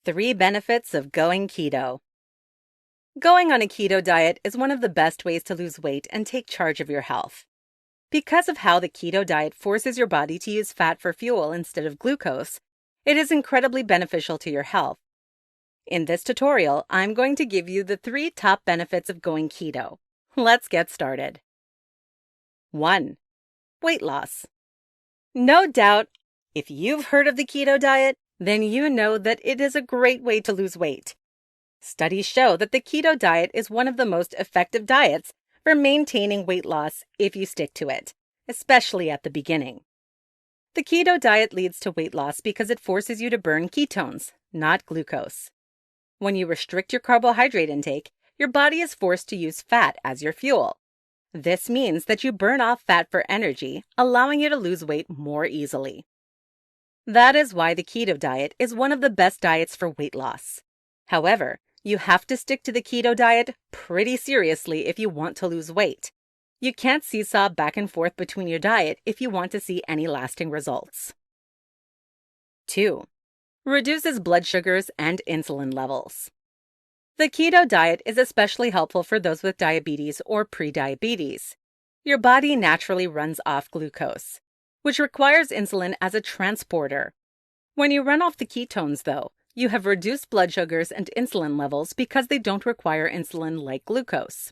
3 benefits of going keto. Going on a keto diet is one of the best ways to lose weight and take charge of your health. Because of how the keto diet forces your body to use fat for fuel instead of glucose, it is incredibly beneficial to your health. In this tutorial, I'm going to give you the 3 top benefits of going keto. Let's get started. 1. Weight loss. No doubt, if you've heard of the keto diet, then you know that it is a great way to lose weight. Studies show that the keto diet is one of the most effective diets for maintaining weight loss if you stick to it, especially at the beginning. The keto diet leads to weight loss because it forces you to burn ketones, not glucose. When you restrict your carbohydrate intake, your body is forced to use fat as your fuel. This means that you burn off fat for energy, allowing you to lose weight more easily. That is why the keto diet is one of the best diets for weight loss. However, you have to stick to the keto diet pretty seriously if you want to lose weight. You can't seesaw back and forth between your diet if you want to see any lasting results. 2. Reduces blood sugars and insulin levels. The keto diet is especially helpful for those with diabetes or prediabetes. Your body naturally runs off glucose, which requires insulin as a transporter. When you run off the ketones, though, you have reduced blood sugars and insulin levels because they don't require insulin like glucose.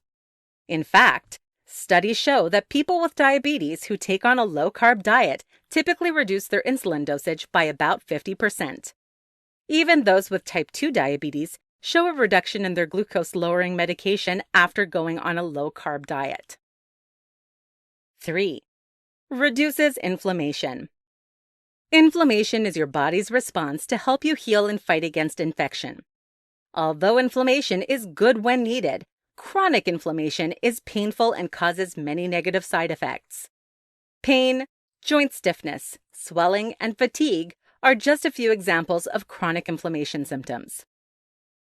In fact, studies show that people with diabetes who take on a low-carb diet typically reduce their insulin dosage by about 50%. Even those with type 2 diabetes show a reduction in their glucose-lowering medication after going on a low-carb diet. 3. Reduces inflammation. Inflammation is your body's response to help you heal and fight against infection. Although inflammation is good when needed, chronic inflammation is painful and causes many negative side effects. Pain, joint stiffness, swelling, and fatigue are just a few examples of chronic inflammation symptoms.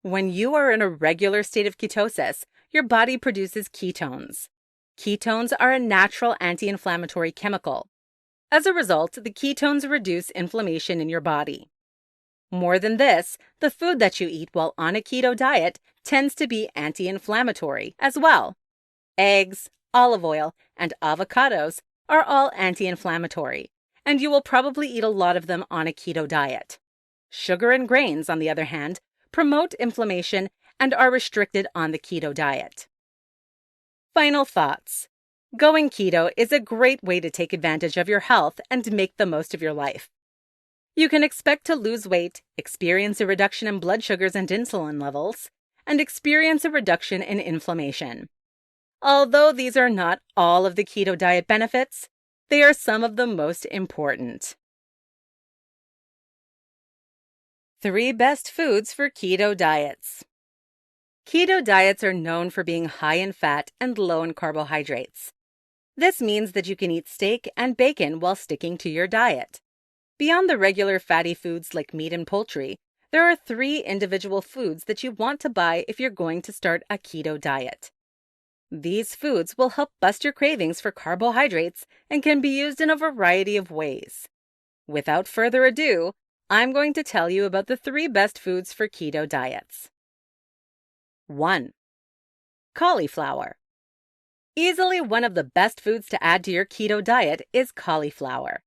When you are in a regular state of ketosis, your body produces ketones. Ketones are a natural anti-inflammatory chemical. As a result, the ketones reduce inflammation in your body. More than this, the food that you eat while on a keto diet tends to be anti-inflammatory as well. Eggs, olive oil, and avocados are all anti-inflammatory, and you will probably eat a lot of them on a keto diet. Sugar and grains, on the other hand, promote inflammation and are restricted on the keto diet. Final thoughts. Going keto is a great way to take advantage of your health and make the most of your life. You can expect to lose weight, experience a reduction in blood sugars and insulin levels, and experience a reduction in inflammation. Although these are not all of the keto diet benefits, they are some of the most important. 3 best foods for keto diets. Keto diets are known for being high in fat and low in carbohydrates. This means that you can eat steak and bacon while sticking to your diet. Beyond the regular fatty foods like meat and poultry, there are 3 individual foods that you want to buy if you're going to start a keto diet. These foods will help bust your cravings for carbohydrates and can be used in a variety of ways. Without further ado, I'm going to tell you about the 3 best foods for keto diets. 1. Cauliflower. Easily one of the best foods to add to your keto diet is cauliflower.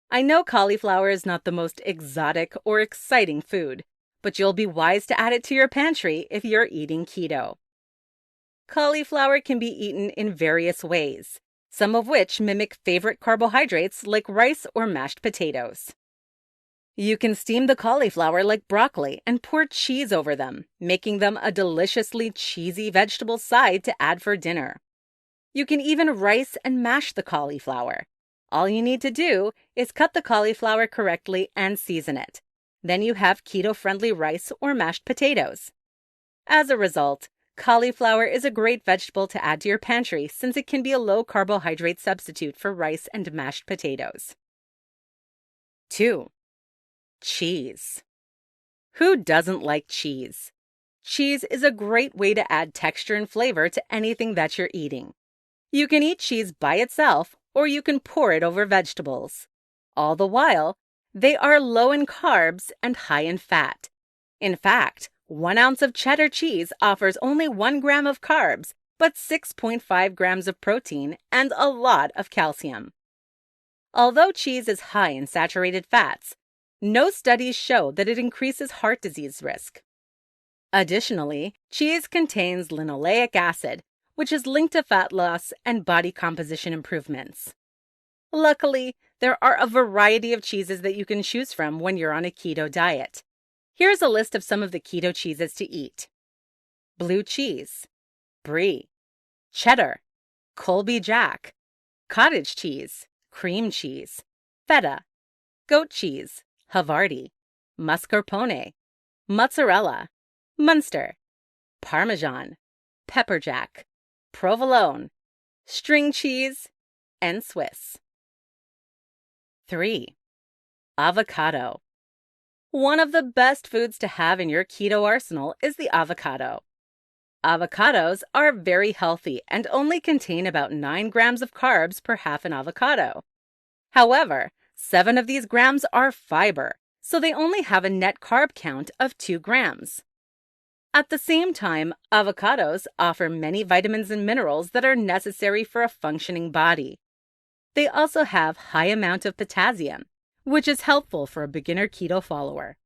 I know cauliflower is not the most exotic or exciting food, but you'll be wise to add it to your pantry if you're eating keto. Cauliflower can be eaten in various ways, some of which mimic favorite carbohydrates like rice or mashed potatoes. You can steam the cauliflower like broccoli and pour cheese over them, making them a deliciously cheesy vegetable side to add for dinner. You can even rice and mash the cauliflower. All you need to do is cut the cauliflower correctly and season it. Then you have keto-friendly rice or mashed potatoes. As a result, cauliflower is a great vegetable to add to your pantry since it can be a low-carbohydrate substitute for rice and mashed potatoes. 2. Cheese. Who doesn't like cheese? Cheese is a great way to add texture and flavor to anything that you're eating. You can eat cheese by itself, or you can pour it over vegetables. All the while, they are low in carbs and high in fat. In fact, 1 ounce of cheddar cheese offers only 1 gram of carbs, but 6.5 grams of protein and a lot of calcium. Although cheese is high in saturated fats, no studies show that it increases heart disease risk. Additionally, cheese contains linoleic acid, which is linked to fat loss and body composition improvements. Luckily, there are a variety of cheeses that you can choose from when you're on a keto diet. Here's a list of some of the keto cheeses to eat: blue cheese, brie, cheddar, Colby Jack, cottage cheese, cream cheese, feta, goat cheese, Havarti, mascarpone, mozzarella, Munster, Parmesan, pepper jack, provolone, string cheese, and Swiss. 3. Avocado. One of the best foods to have in your keto arsenal is the avocado. Avocados are very healthy and only contain about 9 grams of carbs per half an avocado. However, 7 of these grams are fiber, so they only have a net carb count of 2 grams. At the same time, avocados offer many vitamins and minerals that are necessary for a functioning body. They also have a high amount of potassium, which is helpful for a beginner keto follower.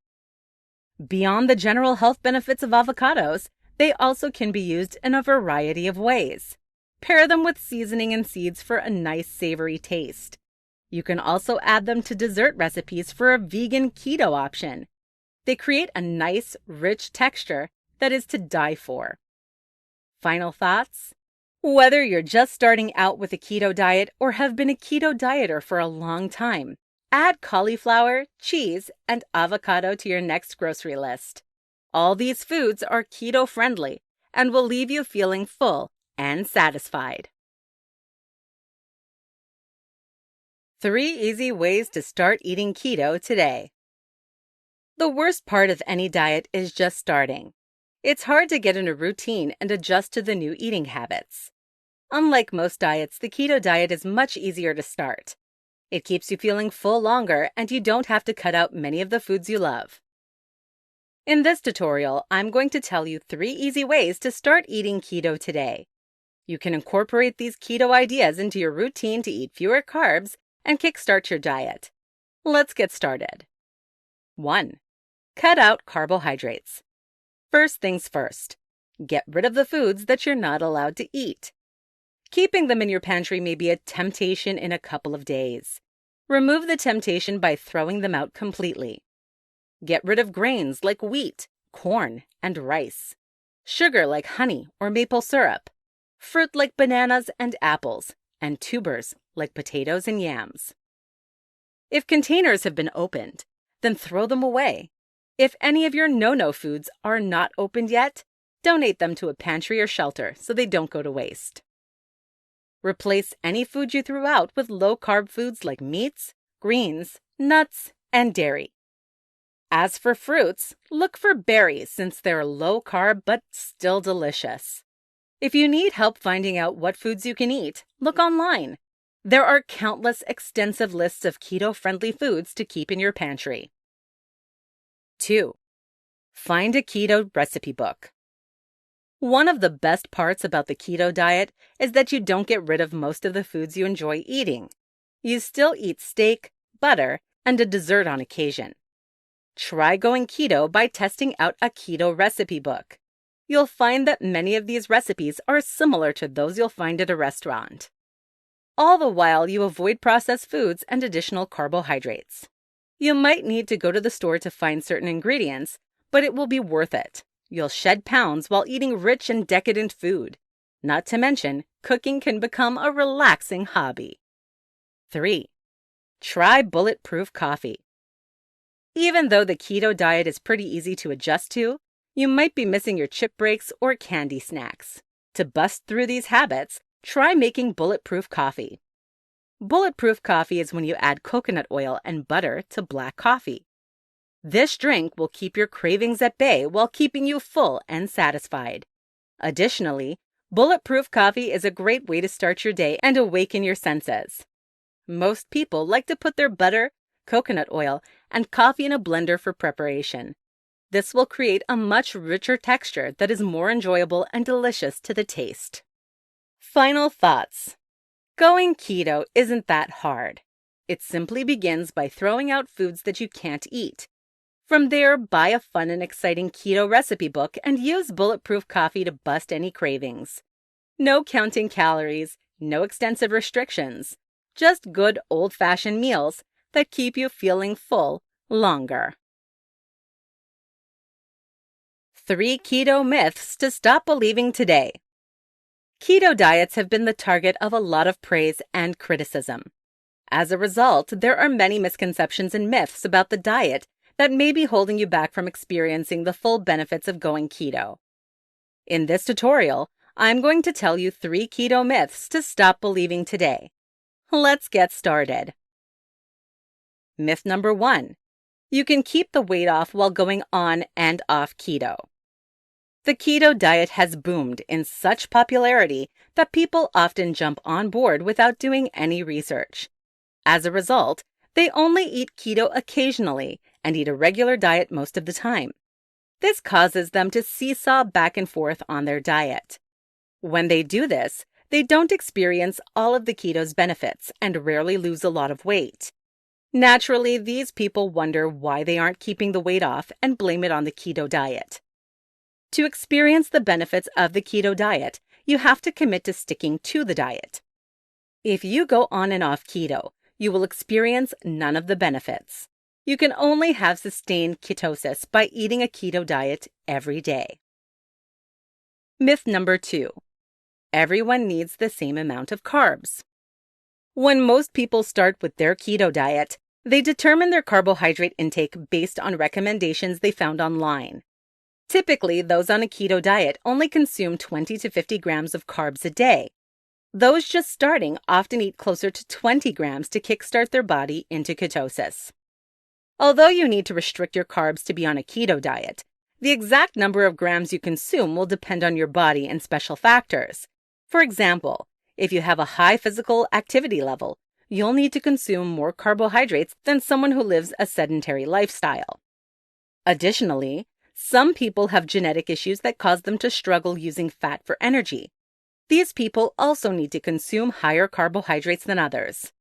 Beyond the general health benefits of avocados, they also can be used in a variety of ways. Pair them with seasoning and seeds for a nice savory taste. You can also add them to dessert recipes for a vegan keto option. They create a nice, rich texture that is to die for. Final thoughts? Whether you're just starting out with a keto diet or have been a keto dieter for a long time, add cauliflower, cheese, and avocado to your next grocery list. All these foods are keto-friendly and will leave you feeling full and satisfied. 3 easy ways to start eating keto today. The worst part of any diet is just starting. It's hard to get in a routine and adjust to the new eating habits. Unlike most diets, the keto diet is much easier to start. It keeps you feeling full longer, and you don't have to cut out many of the foods you love. In this tutorial, I'm going to tell you 3 easy ways to start eating keto today. You can incorporate these keto ideas into your routine to eat fewer carbs and kickstart your diet. Let's get started. 1. Cut out carbohydrates. First things first, get rid of the foods that you're not allowed to eat. Keeping them in your pantry may be a temptation in a couple of days. Remove the temptation by throwing them out completely. Get rid of grains like wheat, corn, and rice. Sugar like honey or maple syrup. Fruit like bananas and apples. And tubers like potatoes and yams. If containers have been opened, then throw them away. If any of your no-no foods are not opened yet, donate them to a pantry or shelter so they don't go to waste. Replace any food you threw out with low-carb foods like meats, greens, nuts, and dairy. As for fruits, look for berries since they're low-carb but still delicious. If you need help finding out what foods you can eat, look online. There are countless extensive lists of keto-friendly foods to keep in your pantry. 2. Find a keto recipe book. One of the best parts about the keto diet is that you don't get rid of most of the foods you enjoy eating. You still eat steak, butter, and a dessert on occasion. Try going keto by testing out a keto recipe book. You'll find that many of these recipes are similar to those you'll find at a restaurant. All the while, you avoid processed foods and additional carbohydrates. You might need to go to the store to find certain ingredients, but it will be worth it. You'll shed pounds while eating rich and decadent food. Not to mention, cooking can become a relaxing hobby. 3. Try bulletproof coffee. Even though the keto diet is pretty easy to adjust to, you might be missing your chip breaks or candy snacks. To bust through these habits, try making bulletproof coffee. Bulletproof coffee is when you add coconut oil and butter to black coffee. This drink will keep your cravings at bay while keeping you full and satisfied. Additionally, bulletproof coffee is a great way to start your day and awaken your senses. Most people like to put their butter, coconut oil, and coffee in a blender for preparation. This will create a much richer texture that is more enjoyable and delicious to the taste. Final thoughts. Going keto isn't that hard. It simply begins by throwing out foods that you can't eat. From there, buy a fun and exciting keto recipe book and use bulletproof coffee to bust any cravings. No counting calories, no extensive restrictions, just good old-fashioned meals that keep you feeling full longer. 3 keto myths to stop believing today. Keto diets have been the target of a lot of praise and criticism. As a result, there are many misconceptions and myths about the diet that may be holding you back from experiencing the full benefits of going keto. In this tutorial, I'm going to tell you 3 keto myths to stop believing today. Let's get started. Myth number 1. You can keep the weight off while going on and off keto. The keto diet has boomed in such popularity that people often jump on board without doing any research. As a result, they only eat keto occasionally and eat a regular diet most of the time. This causes them to seesaw back and forth on their diet. When they do this, they don't experience all of the keto's benefits and rarely lose a lot of weight. Naturally, these people wonder why they aren't keeping the weight off and blame it on the keto diet. To experience the benefits of the keto diet, you have to commit to sticking to the diet. If you go on and off keto, you will experience none of the benefits. You can only have sustained ketosis by eating a keto diet every day. Myth number 2. Everyone needs the same amount of carbs. When most people start with their keto diet, they determine their carbohydrate intake based on recommendations they found online. Typically, those on a keto diet only consume 20 to 50 grams of carbs a day. Those just starting often eat closer to 20 grams to kickstart their body into ketosis. Although you need to restrict your carbs to be on a keto diet, the exact number of grams you consume will depend on your body and special factors. For example, if you have a high physical activity level, you'll need to consume more carbohydrates than someone who lives a sedentary lifestyle. Additionally, some people have genetic issues that cause them to struggle using fat for energy. These people also need to consume higher carbohydrates than others.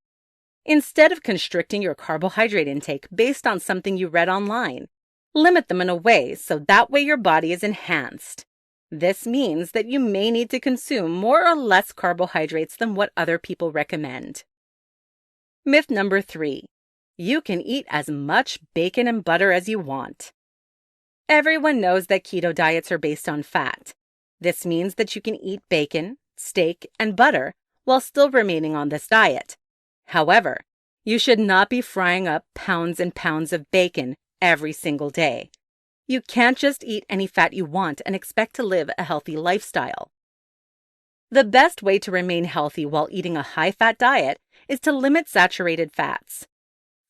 Instead of constricting your carbohydrate intake based on something you read online, limit them in a way so that way your body is enhanced. This means that you may need to consume more or less carbohydrates than what other people recommend. Myth number 3. You can eat as much bacon and butter as you want. Everyone knows that keto diets are based on fat. This means that you can eat bacon, steak, and butter while still remaining on this diet. However, you should not be frying up pounds and pounds of bacon every single day. You can't just eat any fat you want and expect to live a healthy lifestyle. The best way to remain healthy while eating a high-fat diet is to limit saturated fats.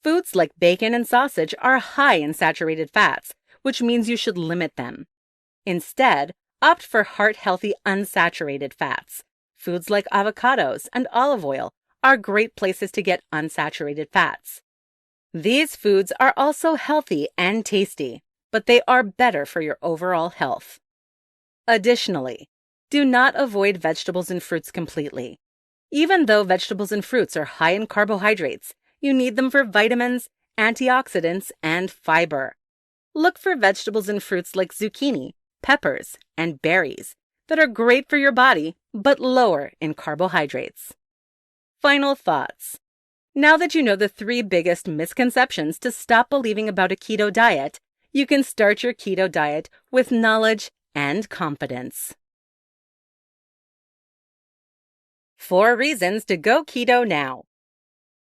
Foods like bacon and sausage are high in saturated fats, which means you should limit them. Instead, opt for heart-healthy unsaturated fats. Foods like avocados and olive oil are great places to get unsaturated fats. These foods are also healthy and tasty, but they are better for your overall health. Additionally, do not avoid vegetables and fruits completely. Even though vegetables and fruits are high in carbohydrates, you need them for vitamins, antioxidants, and fiber. Look for vegetables and fruits like zucchini, peppers, and berries that are great for your body but lower in carbohydrates. Final thoughts. Now that you know the 3 biggest misconceptions to stop believing about a keto diet, you can start your keto diet with knowledge and confidence. 4 reasons to go keto now.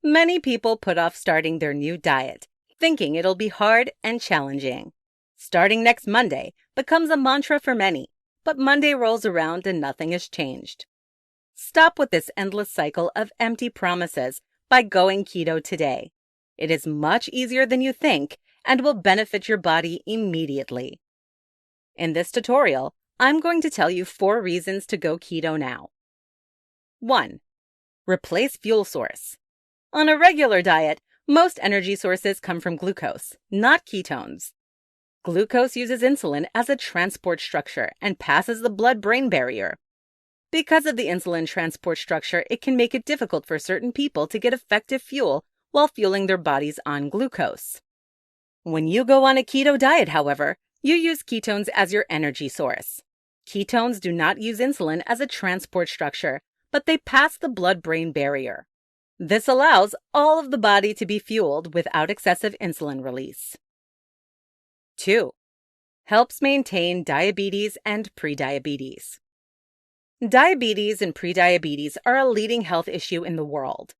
Many people put off starting their new diet, thinking it'll be hard and challenging. Starting next Monday becomes a mantra for many, but Monday rolls around and nothing has changed. Stop with this endless cycle of empty promises by going keto today. It is much easier than you think and will benefit your body immediately. In this tutorial, I'm going to tell you 4 reasons to go keto now. 1. Replace fuel source. On a regular diet, most energy sources come from glucose, not ketones. Glucose uses insulin as a transport structure and passes the blood-brain barrier. Because of the insulin transport structure, it can make it difficult for certain people to get effective fuel while fueling their bodies on glucose. When you go on a keto diet, however, you use ketones as your energy source. Ketones do not use insulin as a transport structure, but they pass the blood-brain barrier. This allows all of the body to be fueled without excessive insulin release. 2. Helps maintain diabetes and prediabetes. Diabetes and prediabetes are a leading health issue in the world.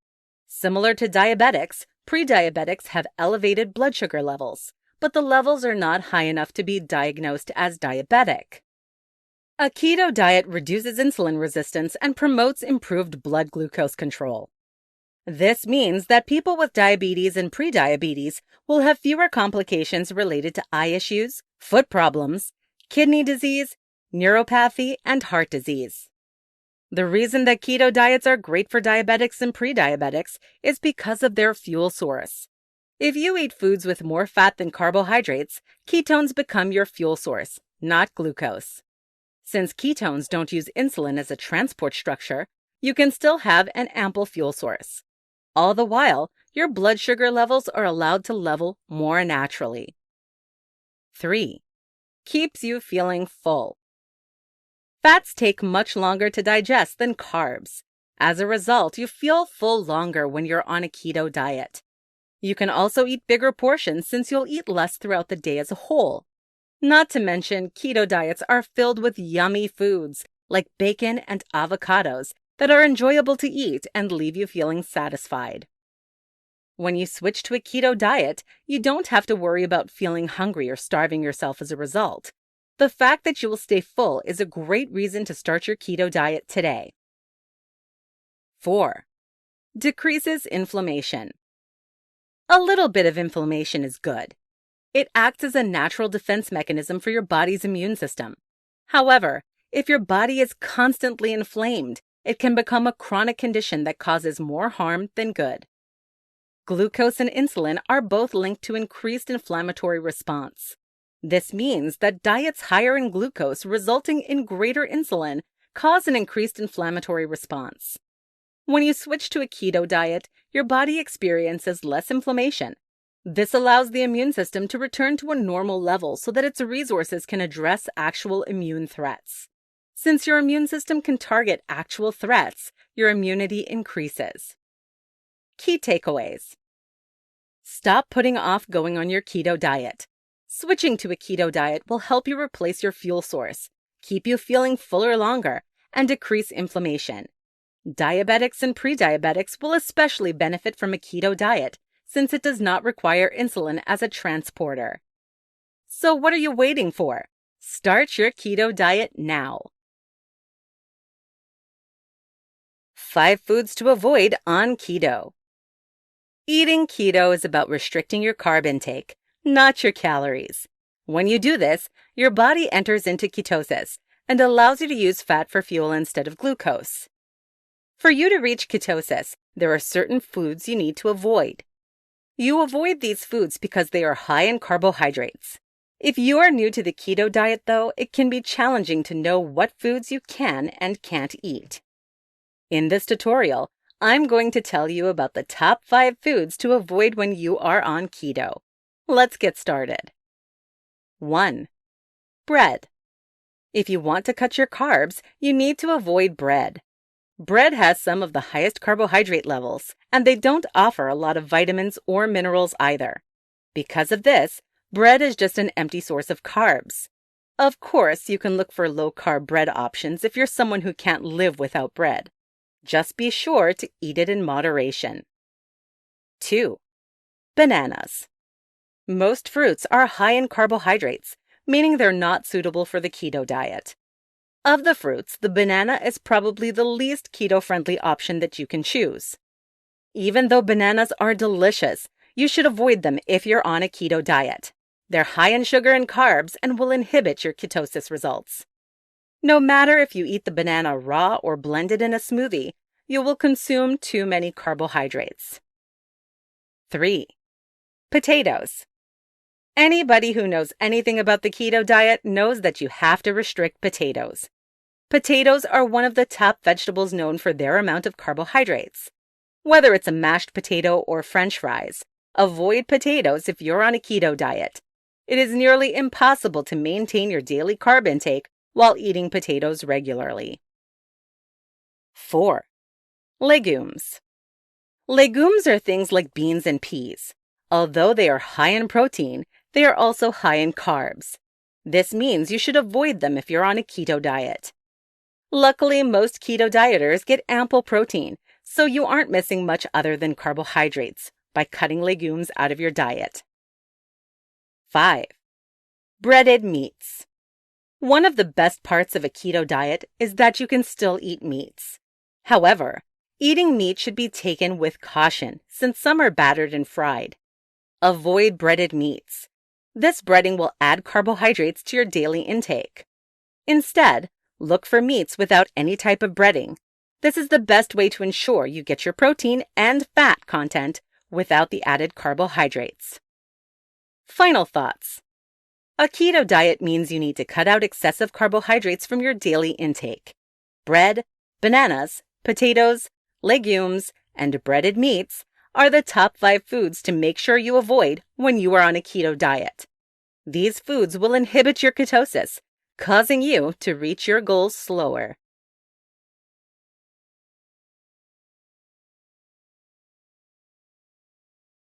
Similar to diabetics, prediabetics have elevated blood sugar levels, but the levels are not high enough to be diagnosed as diabetic. A keto diet reduces insulin resistance and promotes improved blood glucose control. This means that people with diabetes and prediabetes will have fewer complications related to eye issues, foot problems, kidney disease, neuropathy, and heart disease. The reason that keto diets are great for diabetics and prediabetics is because of their fuel source. If you eat foods with more fat than carbohydrates, ketones become your fuel source, not glucose. Since ketones don't use insulin as a transport structure, you can still have an ample fuel source. All the while, your blood sugar levels are allowed to level more naturally. 3. Keeps you feeling full. Fats take much longer to digest than carbs. As a result, you feel full longer when you're on a keto diet. You can also eat bigger portions since you'll eat less throughout the day as a whole. Not to mention, keto diets are filled with yummy foods like bacon and avocados that are enjoyable to eat and leave you feeling satisfied. When you switch to a keto diet, you don't have to worry about feeling hungry or starving yourself as a result. The fact that you will stay full is a great reason to start your keto diet today. 4. Decreases inflammation. A little bit of inflammation is good. It acts as a natural defense mechanism for your body's immune system. However, if your body is constantly inflamed, it can become a chronic condition that causes more harm than good. Glucose and insulin are both linked to increased inflammatory response. This means that diets higher in glucose resulting in greater insulin cause an increased inflammatory response. When you switch to a keto diet, your body experiences less inflammation. This allows the immune system to return to a normal level so that its resources can address actual immune threats. Since your immune system can target actual threats, your immunity increases. Key takeaways. Stop putting off going on your keto diet. Switching to a keto diet will help you replace your fuel source, keep you feeling fuller longer, and decrease inflammation. Diabetics and prediabetics will especially benefit from a keto diet since it does not require insulin as a transporter. So what are you waiting for? Start your keto diet now. 5 foods to avoid on keto. Eating keto is about restricting your carb intake, not your calories. When you do this, your body enters into ketosis and allows you to use fat for fuel instead of glucose. For you to reach ketosis, there are certain foods you need to avoid. You avoid these foods because they are high in carbohydrates. If you are new to the keto diet, though, it can be challenging to know what foods you can and can't eat. In this tutorial, I'm going to tell you about the top 5 foods to avoid when you are on keto. Let's get started. 1. Bread. If you want to cut your carbs, you need to avoid bread. Bread has some of the highest carbohydrate levels, and they don't offer a lot of vitamins or minerals either. Because of this, bread is just an empty source of carbs. Of course, you can look for low-carb bread options if you're someone who can't live without bread. Just be sure to eat it in moderation. 2. Bananas. Most fruits are high in carbohydrates, meaning they're not suitable for the keto diet. Of the fruits, the banana is probably the least keto-friendly option that you can choose. Even though bananas are delicious, you should avoid them if you're on a keto diet. They're high in sugar and carbs and will inhibit your ketosis results. No matter if you eat the banana raw or blended in a smoothie, you will consume too many carbohydrates. 3. Potatoes. Anybody who knows anything about the keto diet knows that you have to restrict potatoes. Potatoes are one of the top vegetables known for their amount of carbohydrates. Whether it's a mashed potato or French fries, avoid potatoes if you're on a keto diet. It is nearly impossible to maintain your daily carb intake while eating potatoes regularly. 4. Legumes. Legumes are things like beans and peas. Although they are high in protein, they are also high in carbs. This means you should avoid them if you're on a keto diet. Luckily, most keto dieters get ample protein, so you aren't missing much other than carbohydrates by cutting legumes out of your diet. 5. Breaded meats. One of the best parts of a keto diet is that you can still eat meats. However, eating meat should be taken with caution since some are battered and fried. Avoid breaded meats. This breading will add carbohydrates to your daily intake. Instead, look for meats without any type of breading. This is the best way to ensure you get your protein and fat content without the added carbohydrates. Final thoughts. A keto diet means you need to cut out excessive carbohydrates from your daily intake. Bread, bananas, potatoes, legumes, and breaded meats are the top 5 foods to make sure you avoid when you are on a keto diet. These foods will inhibit your ketosis, causing you to reach your goals slower.